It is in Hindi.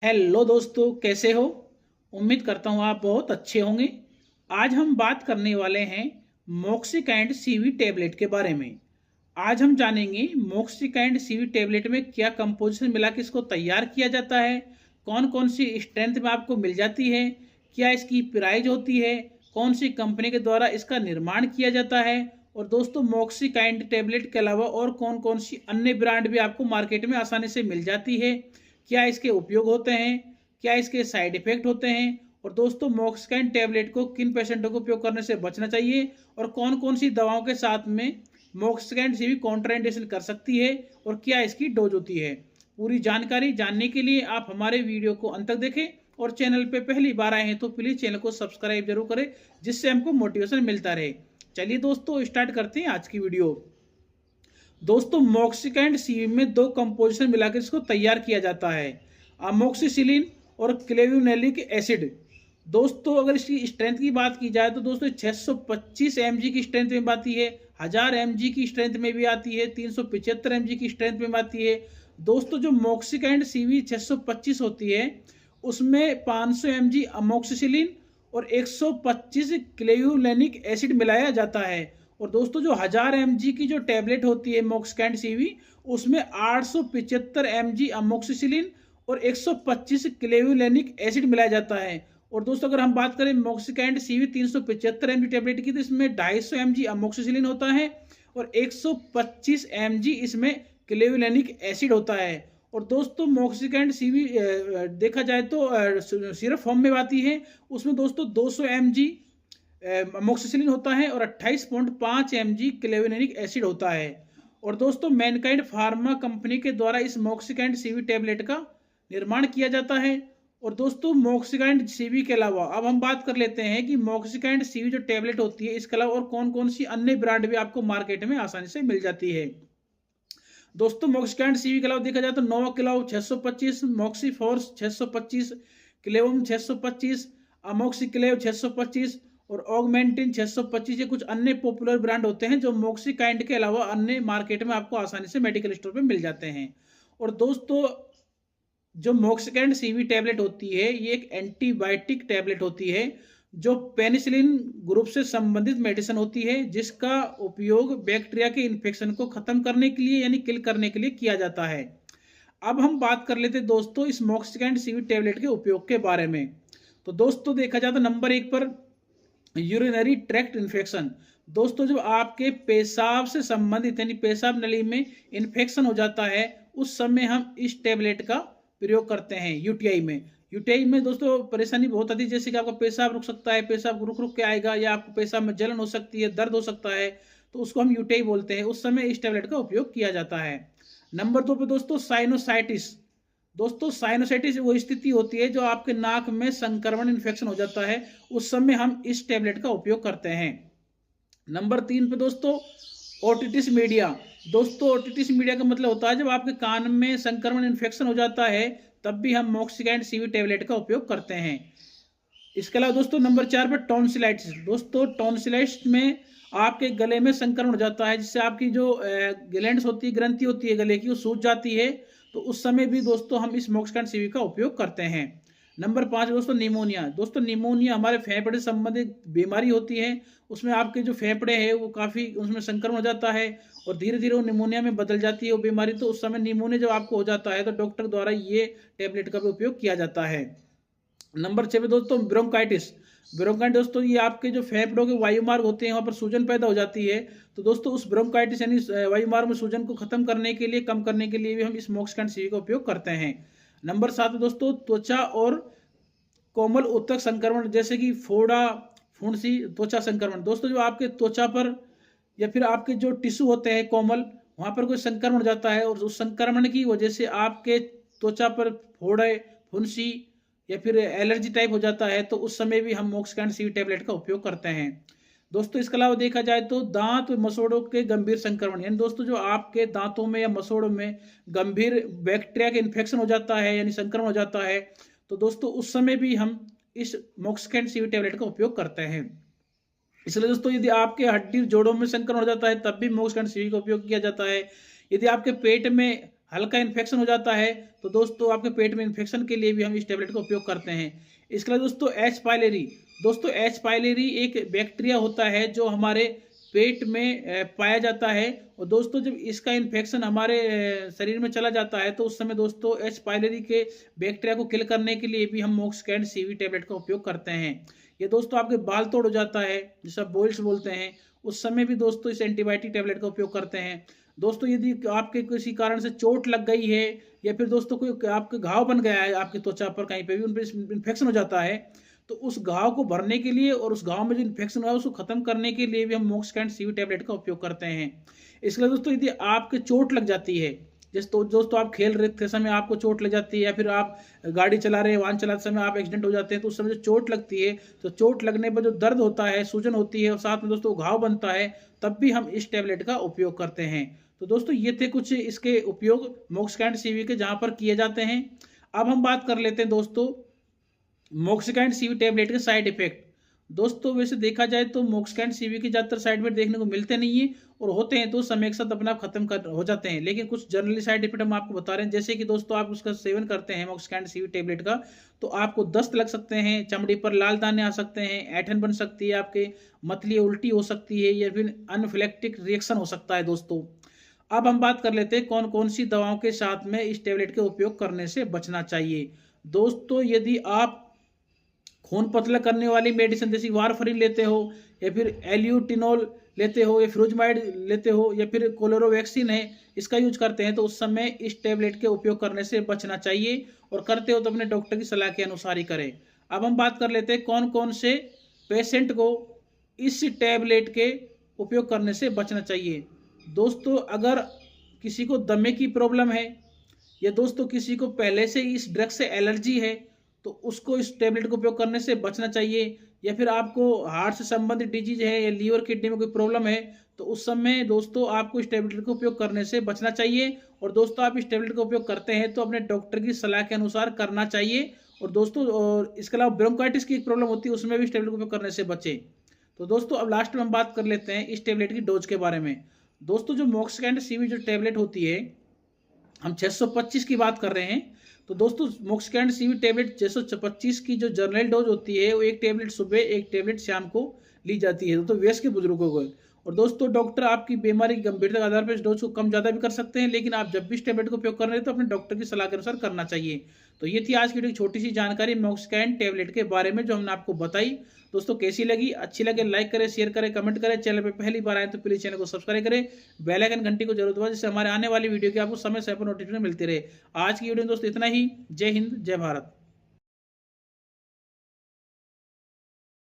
हेलो दोस्तों, कैसे हो। उम्मीद करता हूँ आप बहुत अच्छे होंगे। आज हम बात करने वाले हैं मोक्सिकैंड सीवी टैबलेट के बारे में। आज हम जानेंगे मोक्सिकैंड सीवी टैबलेट में क्या कंपोजिशन मिला के इसको तैयार किया जाता है, कौन कौन सी स्ट्रेंथ में आपको मिल जाती है, क्या इसकी प्राइस होती है, कौन सी कंपनी के द्वारा इसका निर्माण किया जाता है, और दोस्तों मोक्सिकैंड टैबलेट के अलावा और कौन कौन सी अन्य ब्रांड भी आपको मार्केट में आसानी से मिल जाती है, क्या इसके उपयोग होते हैं, क्या इसके साइड इफेक्ट होते हैं, और दोस्तों मोक्सिकैंड टैबलेट को किन पेशेंटों को उपयोग करने से बचना चाहिए, और कौन कौन सी दवाओं के साथ में मोक्सिकैंड से भी कॉन्ट्राइंडेशन कर सकती है, और क्या इसकी डोज होती है। पूरी जानकारी जानने के लिए आप हमारे वीडियो को अंत तक देखें, और चैनल पे पहली बार आए हैं तो प्लीज़ चैनल को सब्सक्राइब जरूर करें, जिससे हमको मोटिवेशन मिलता रहे। चलिए दोस्तों, स्टार्ट करते हैं आज की वीडियो। दोस्तों मोक्सिकैंड सीवी में दो कंपोजिशन मिलाकर इसको तैयार किया जाता है, अमोक्सिसिलिन और क्लेव्युनेलिक एसिड। दोस्तों अगर इसकी स्ट्रेंथ की बात की जाए तो दोस्तों 625 mg की स्ट्रेंथ में आती है, 1000 mg की स्ट्रेंथ में भी आती है, 375 mg की स्ट्रेंथ में आती है। दोस्तों जो मोक्सिकैंड सीवी 625 होती है उसमें 500 mg अमोक्सिसिलिन और 125 क्लेव्युलेनिक एसिड मिलाया जाता है। और दोस्तों जो 1000 mg की जो टैबलेट होती है मोक्सिकैंड सीवी, उसमें 875 mg अमोक्सिसिलिन और 125 क्लेव्युलेनिक एसिड मिलाया जाता है। और दोस्तों अगर हम बात करें मोक्सिकैंड सीवी 375 mg टैबलेट की, तो इसमें 250 mg अमोक्सिसिलिन होता है और 125 mg इसमें क्लेव्युलेनिक एसिड होता है। और दोस्तों मोक्सिकैंड सीवी देखा जाए तो सिरप फॉर्म में आती है, उसमें दोस्तों 200 mg अमोक्सिसिलिन होता है और 28.5 mg क्लेवेनिक एसिड होता है। और दोस्तों मैनकाइंड फार्मा कंपनी के द्वारा इस मोक्सिकैंड सीवी टैबलेट का निर्माण किया जाता है। और दोस्तों मोक्सिकैंड सीवी के अलावा अब हम बात कर लेते हैं कि मोक्सिकैंड सीवी जो टैबलेट होती है इसके अलावा और कौन कौन सी अन्य ब्रांड भी आपको मार्केट में आसानी से मिल जाती है। दोस्तों मोक्सिकैंड सीवी के अलावा देखा जाए तो नोवाक्लाव 625, मोक्सीफोर्स 625, क्लेवम 625, अमोक्सिक्लेव 625 और ऑगमेंटिन 625, ये कुछ अन्य पॉपुलर ब्रांड होते हैं जो मोक्सिकाइंड के अलावा अन्य मार्केट में आपको आसानी से मेडिकल स्टोर पे मिल जाते हैं। और दोस्तों जो मोक्सिकैंड सीवी टैबलेट होती है ये एक एंटीबायोटिक टैबलेट होती है जो पेनिसिलिन ग्रुप से संबंधित मेडिसिन होती है, जिसका उपयोग बैक्टीरिया के इन्फेक्शन को खत्म करने के लिए यानी किल करने के लिए किया जाता है। अब हम बात कर लेते हैं दोस्तों इस मोक्सिकैंड सीवी टैबलेट के उपयोग के बारे में। तो दोस्तों देखा जाए तो नंबर 1 पर यूरिनरी ट्रैक्ट इन्फेक्शन। दोस्तों जब आपके पेशाब से संबंधित यानी पेशाब नली में इन्फेक्शन हो जाता है उस समय हम इस टैबलेट का प्रयोग करते हैं। यूटीआई में दोस्तों परेशानी बहुत आती है, जैसे कि आपका पेशाब रुक सकता है, पेशाब रुक रुक के आएगा, या आपको पेशाब में जलन हो सकती है, दर्द हो सकता है, तो उसको हम यूटीआई बोलते हैं। उस समय इस टैबलेट का उपयोग किया जाता है। नंबर 2 पे दोस्तों साइनोसाइटिस। दोस्तों साइनोसाइटिस वो स्थिति होती है जो आपके नाक में संक्रमण इन्फेक्शन हो जाता है, उस समय हम इस टैबलेट का उपयोग करते हैं। नंबर 3 पे दोस्तों ओटिटिस मीडिया। दोस्तों ओटिटिस मीडिया का मतलब होता है जब आपके कान में संक्रमण इन्फेक्शन हो जाता है तब भी हम मोक्सिकैंड सीवी टैबलेट का उपयोग करते हैं। इसके अलावा दोस्तों नंबर 4 पर टॉन्सिलाइटिस। दोस्तों टॉन्सिलाइटिस में आपके गले में संक्रमण हो जाता है, जिससे आपकी जो ग्लैंड्स होती है, ग्रंथि होती है गले की, वो सूज जाती है, तो उस समय भी दोस्तों हम इस मोक्सिकैंड सीवी का उपयोग करते हैं। नंबर 5 दोस्तों निमोनिया। दोस्तों निमोनिया हमारे फेफड़े से संबंधित बीमारी होती है, उसमें आपके जो फेफड़े हैं वो काफ़ी उसमें संक्रमण हो जाता है और धीरे धीरे वो निमोनिया में बदल जाती है वो बीमारी, तो उस समय निमोनिया जब आपको हो जाता है तो डॉक्टर द्वारा ये टैबलेट का भी उपयोग किया जाता है। नंबर 6 पे दोस्तों ब्रोंकाइटिस। ब्रोंकाइटिस दोस्तों ये आपके जो फेफड़ों के वायुमार्ग होते हैं वहाँ पर सूजन पैदा हो जाती है, तो दोस्तों उस ब्रोंकाइटिस यानी वायुमार्ग में सूजन को खत्म करने के लिए, कम करने के लिए भी हम इस मोक्सिकैंड सीवी का उपयोग करते हैं। नंबर 7 दोस्तों त्वचा और कोमल ऊतक संक्रमण, जैसे कि फोड़ा, फुंसी, त्वचा संक्रमण। दोस्तों जो आपके त्वचा पर या फिर आपके जो टिश्यू होते हैं कोमल, वहाँ पर कोई संक्रमण हो जाता है और उस संक्रमण की वजह से आपके त्वचा पर फोड़े, फुंसी या फिर एलर्जी टाइप हो जाता है, तो उस समय भी हम मोक्सिकैंड सीवी टैबलेट का उपयोग करते हैं। दोस्तों इसके अलावा देखा जाए तो दांत मसोड़ों के गंभीर संक्रमण, यानी दोस्तों जो आपके दांतों में या मसोड़ों में गंभीर बैक्टीरिया के इन्फेक्शन हो जाता है यानी संक्रमण हो जाता है, तो दोस्तों उस समय भी हम इस मोक्सिकैंड सीवी टैबलेट का उपयोग करते हैं। इसलिए दोस्तों यदि आपके हड्डी जोड़ों में संक्रमण हो जाता है तब भी मोक्सिकैंड सीवी का उपयोग किया जाता है। यदि आपके पेट में हल्का इन्फेक्शन हो जाता है तो दोस्तों आपके पेट में इन्फेक्शन के लिए भी हम इस टेबलेट का उपयोग करते हैं। इसके अलावा दोस्तों एच पाइलेरी, दोस्तों एच पाइलेरी एक बैक्टीरिया होता है जो हमारे पेट में पाया जाता है। और दोस्तों जब इसका इन्फेक्शन हमारे शरीर में चला जाता है तो उस समय दोस्तों एच पाइलेरी के बैक्टीरिया को किल करने के लिए भी हम मॉक्सिकैंड सीवी टेबलेट का उपयोग करते हैं। ये दोस्तों आपके बाल तोड़ हो जाता है जिसे आप बॉइल्स बोलते हैं, उस समय भी दोस्तों इस एंटीबायोटिक टेबलेट का उपयोग करते हैं। दोस्तों यदि आपके किसी कारण से चोट लग गई है या फिर दोस्तों कोई आपके घाव बन गया है आपकी त्वचा पर, कहीं पे भी उन पर इन्फेक्शन हो जाता है, तो उस घाव को भरने के लिए और उस घाव में जो इन्फेक्शन हुआ है उसको खत्म करने के लिए भी हम मॉक्सिकैंड सीवी टेबलेट का उपयोग करते हैं। इसके लिए दोस्तों यदि आपके चोट लग जाती है, जैसे तो दोस्तों आप खेल रहे थे समय आपको चोट लग जाती है या फिर आप गाड़ी चला रहे हैं, वाहन चलाते समय आप एक्सीडेंट हो जाते हैं, तो उस समय जो चोट लगती है तो चोट लगने पर जो दर्द होता है, सूजन होती है और साथ में दोस्तों घाव बनता है, तब भी हम इस टेबलेट का उपयोग करते हैं। तो दोस्तों ये थे कुछ इसके उपयोग मॉक्सिकैंड सीवी के जहाँ पर किए जाते हैं। अब हम बात कर लेते हैं दोस्तों मॉक्सिकैंड सीवी टेबलेट के साइड इफेक्ट। दोस्तों वैसे देखा जाए तो मॉक्सिकैंड सीवी के ज़्यादातर साइड इफेक्ट देखने को मिलते नहीं है, और होते हैं तो समय के साथ अपने आप खत्म कर हो जाते हैं, लेकिन कुछ जनरली साइड इफेक्ट हम आपको बता रहे हैं। जैसे कि दोस्तों आप उसका सेवन करते हैं मॉक्सिकैंड सीवी टेबलेट का, तो आपको दस्त लग सकते हैं, चमड़ी पर लाल दाने आ सकते हैं, ऐठन बन सकती है, आपके मतली उल्टी हो सकती है या फिर अनफिलेक्टिक रिएक्शन हो सकता है दोस्तों। अब हम बात कर लेते हैं कौन कौन सी दवाओं के साथ में इस टेबलेट के उपयोग करने से बचना चाहिए। दोस्तों यदि आप खून पतला करने वाली मेडिसिन जैसे वारफरिन लेते हो या फिर एल्यूटिनोल लेते हो या फ्रूजमाइड लेते हो या फिर कोलोरोवैक्सिन है, इसका यूज करते हैं, तो उस समय इस टेबलेट के उपयोग करने से बचना चाहिए, और करते हो तो अपने डॉक्टर की सलाह के अनुसार ही करें। अब हम बात कर लेते हैं कौन कौन से पेशेंट को इस टेबलेट के उपयोग करने से बचना चाहिए। दोस्तों अगर किसी को दमे की प्रॉब्लम है या दोस्तों किसी को पहले से इस ड्रग से एलर्जी है तो उसको इस टेबलेट का उपयोग करने से बचना चाहिए। या फिर आपको हार्ट से संबंधित डिजीज है या लीवर किडनी में कोई प्रॉब्लम है तो उस समय दोस्तों आपको इस टेबलेट का उपयोग करने से बचना चाहिए। और दोस्तों आप इस टेबलेट का उपयोग करते हैं तो अपने डॉक्टर की सलाह के अनुसार करना चाहिए। और दोस्तों और इसके अलावा ब्रोंकाइटिस की एक प्रॉब्लम होती है, उसमें भी इस टेबलेट का उपयोग करने से बचे। तो दोस्तों अब लास्ट में हम बात कर लेते हैं इस टेबलेट की डोज के बारे में। दोस्तों जो मॉक्सिकैंड सीवी जो टेबलेट होती है, हम 625 की बात कर रहे हैं, तो दोस्तों मॉक्सिकैंड सीवी टेबलेट 625 की जो जर्नल डोज होती है वो एक टेबलेट सुबह एक टेबलेट शाम को ली जाती है, तो वयस्क बुजुर्गों को। और दोस्तों डॉक्टर आपकी बीमारी की गंभीरता के आधार पर इस डोज को कम ज़्यादा भी कर सकते हैं, लेकिन आप जब भी इस टेबलेट का उपयोग कर रहे हैं तो अपने डॉक्टर की सलाह के अनुसार करना चाहिए। तो ये थी आज की वीडियो की छोटी सी जानकारी मॉक्सिकैंड टेबलेट के बारे में जो हमने आपको बताई। दोस्तों कैसी लगी, अच्छी लगे लाइक करें, शेयर करें, कमेंट करें। चैनल पे पहली बार आए तो प्लीज चैनल को सब्सक्राइब करें, बेल आइकन घंटी को जरूर दबाएं जिससे हमारे आने वाली वीडियो की आपको समय समय पर नोटिफिकेशन मिलती रहे। आज की वीडियो में दोस्तों इतना ही। जय हिंद, जय भारत।